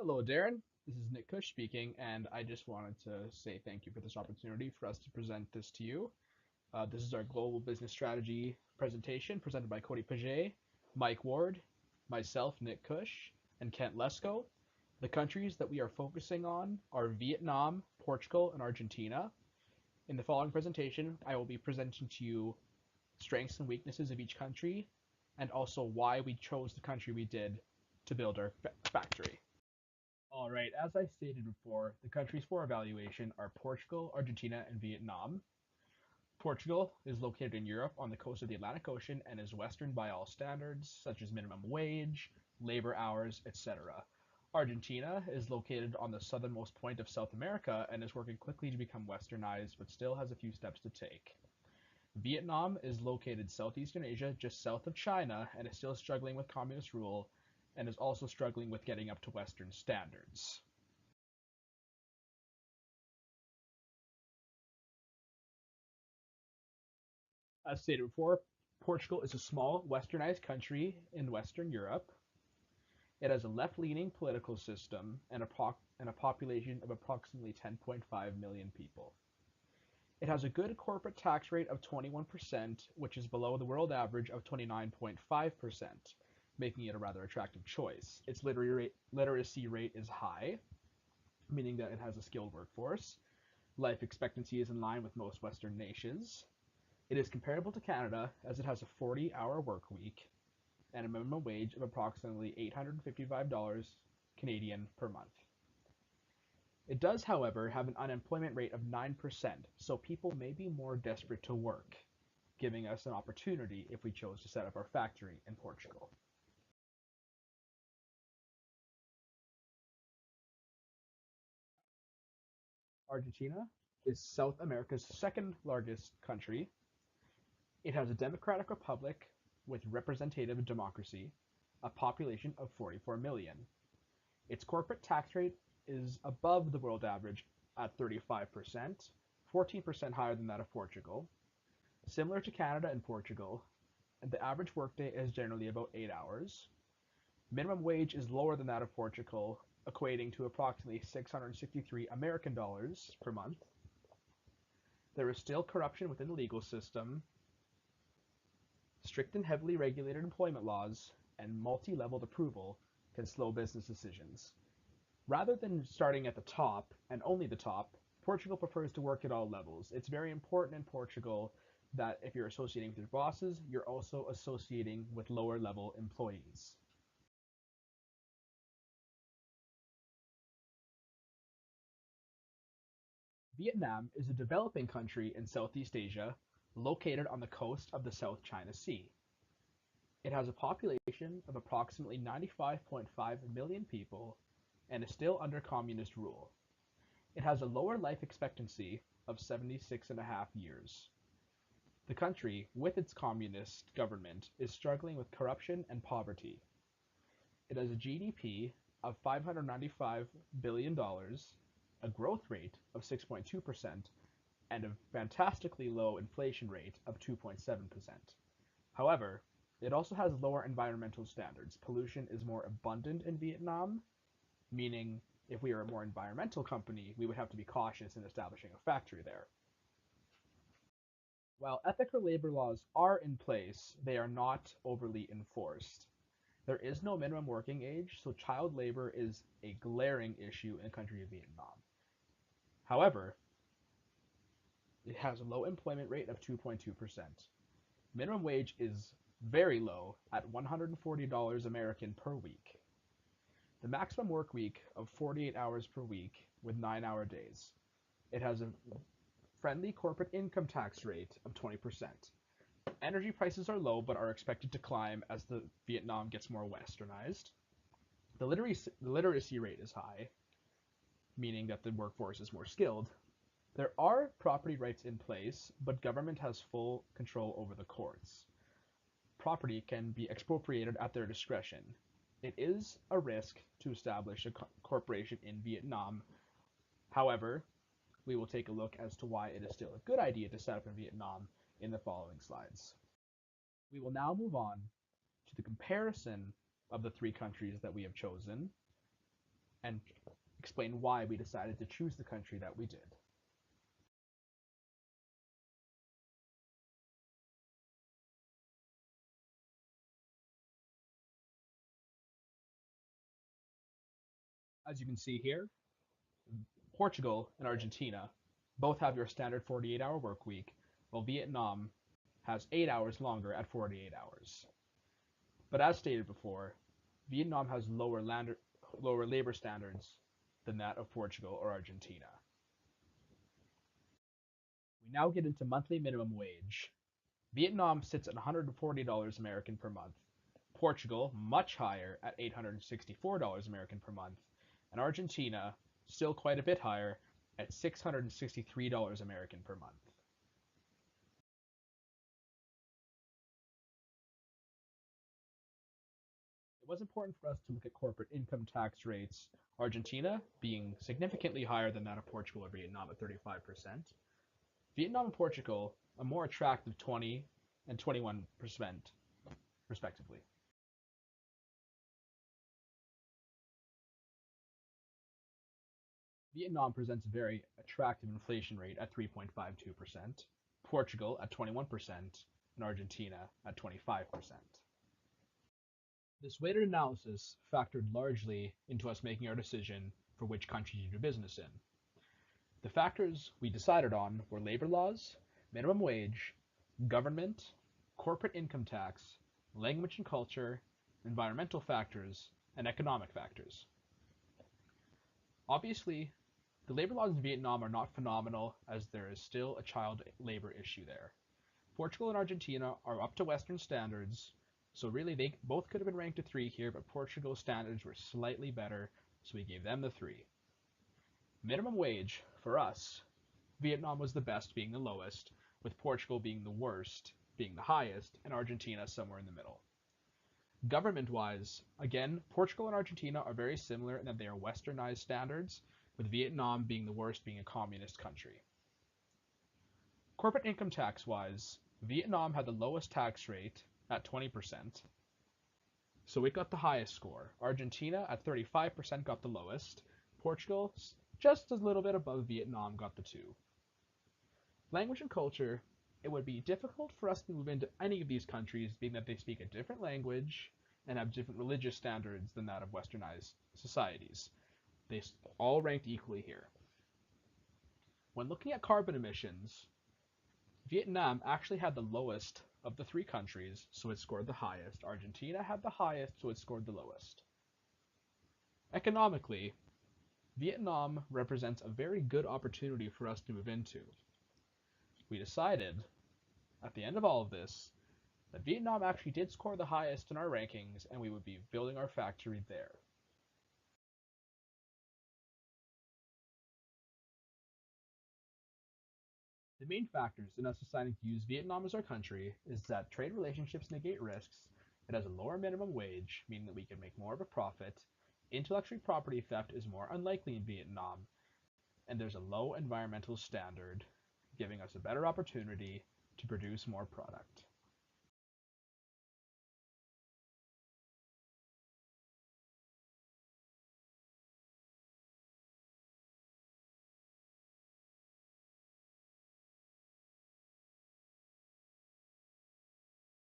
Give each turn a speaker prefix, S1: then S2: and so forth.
S1: Hello, Darren. This is Nick Kush speaking, and I just wanted to say thank you for this opportunity for us to present this to you. This is our global business strategy presentation presented by Cody Page, Mike Ward, myself, Nick Kush, and Kent Lesko. The countries that we are focusing on are Vietnam, Portugal, and Argentina. In the following presentation, I will be presenting to you strengths and weaknesses of each country, and also why we chose the country we did to build our factory. All right, as I stated before, the countries for evaluation are Portugal, Argentina, and Vietnam. Portugal is located in Europe on the coast of the Atlantic Ocean and is Western by all standards, such as minimum wage, labor hours, etc. Argentina is located on the southernmost point of South America and is working quickly to become westernized, but still has a few steps to take. Vietnam is located southeastern Asia, just south of China, and is still struggling with communist rule and is also struggling with getting up to Western standards. As stated before, Portugal is a small westernized country in Western Europe. It has a left-leaning political system and a population of approximately 10.5 million people. It has a good corporate tax rate of 21%, which is below the world average of 29.5%, making it a rather attractive choice. Its literacy rate is high, meaning that it has a skilled workforce. Life expectancy is in line with most Western nations. It is comparable to Canada as it has a 40-hour work week and a minimum wage of approximately $855 Canadian per month. It does, however, have an unemployment rate of 9%, so people may be more desperate to work, giving us an opportunity if we chose to set up our factory in Portugal. Argentina is South America's second largest country. It has a democratic republic with representative democracy, a population of 44 million. Its corporate tax rate is above the world average at 35%, 14% higher than that of Portugal. Similar to Canada and Portugal, the average workday is generally about 8 hours. Minimum wage is lower than that of Portugal, equating to approximately 663 American dollars per month. There is still corruption within the legal system, strict and heavily regulated employment laws, and multi-leveled approval can slow business decisions. Rather than starting at the top, and only the top, Portugal prefers to work at all levels. It's very important in Portugal that if you're associating with your bosses, you're also associating with lower level employees. Vietnam is a developing country in Southeast Asia, located on the coast of the South China Sea. It has a population of approximately 95.5 million people and is still under communist rule. It has a lower life expectancy of 76.5 years. The country, with its communist government, is struggling with corruption and poverty. It has a GDP of $595 billion, a growth rate of 6.2%, and a fantastically low inflation rate of 2.7%. However, it also has lower environmental standards. Pollution is more abundant in Vietnam, meaning if we are a more environmental company, we would have to be cautious in establishing a factory there. While ethical labor laws are in place, they are not overly enforced. There is no minimum working age, so child labor is a glaring issue in the country of Vietnam. However, it has a low employment rate of 2.2%. Minimum wage is very low at $140 American per week. The maximum work week of 48 hours per week with 9-hour days. It has a friendly corporate income tax rate of 20%. Energy prices are low but are expected to climb as the Vietnam gets more westernized. The literacy rate is high, meaning that the workforce is more skilled. There are property rights in place, but government has full control over the courts. Property can be expropriated at their discretion. It is a risk to establish a corporation in Vietnam. However, we will take a look as to why it is still a good idea to set up in Vietnam in the following slides. We will now move on to the comparison of the three countries that we have chosen and explain why we decided to choose the country that we did. As you can see here, Portugal and Argentina both have your standard 48-hour work week, while Vietnam has 8 hours longer at 48 hours. But as stated before, Vietnam has lower labor standards than that of Portugal or Argentina. We now get into monthly minimum wage. Vietnam sits at $140 American per month. Portugal, much higher at $864 American per month. And Argentina, still quite a bit higher at $663 American per month. It was important for us to look at corporate income tax rates, Argentina being significantly higher than that of Portugal or Vietnam at 35%. Vietnam and Portugal a more attractive 20 and 21%, respectively. Vietnam presents a very attractive inflation rate at 3.52%, Portugal at 21%, and Argentina at 25%. This weighted analysis factored largely into us making our decision for which country to do business in. The factors we decided on were labor laws, minimum wage, government, corporate income tax, language and culture, environmental factors, and economic factors. Obviously, the labor laws in Vietnam are not phenomenal as there is still a child labor issue there. Portugal and Argentina are up to Western standards, so really they both could have been ranked a 3 here, but Portugal's standards were slightly better, so we gave them the 3. Minimum wage, for us, Vietnam was the best being the lowest, with Portugal being the worst being the highest, and Argentina somewhere in the middle. Government-wise, again, Portugal and Argentina are very similar in that they are westernized standards, with Vietnam being the worst being a communist country. Corporate income tax-wise, Vietnam had the lowest tax rate at 20%, so it got the highest score. Argentina at 35% got the lowest. Portugal, just a little bit above Vietnam, got the 2. Language and culture, it would be difficult for us to move into any of these countries, being that they speak a different language and have different religious standards than that of westernized societies. They all ranked equally here. When looking at carbon emissions, Vietnam actually had the lowest of the 3 countries, so it scored the highest. Argentina had the highest, so it scored the lowest. Economically, Vietnam represents a very good opportunity for us to move into. We decided, at the end of all of this, that Vietnam actually did score the highest in our rankings, and we would be building our factory there. The main factors in us deciding to use Vietnam as our country is that trade relationships negate risks, it has a lower minimum wage, meaning that we can make more of a profit, intellectual property theft is more unlikely in Vietnam, and there's a low environmental standard, giving us a better opportunity to produce more product.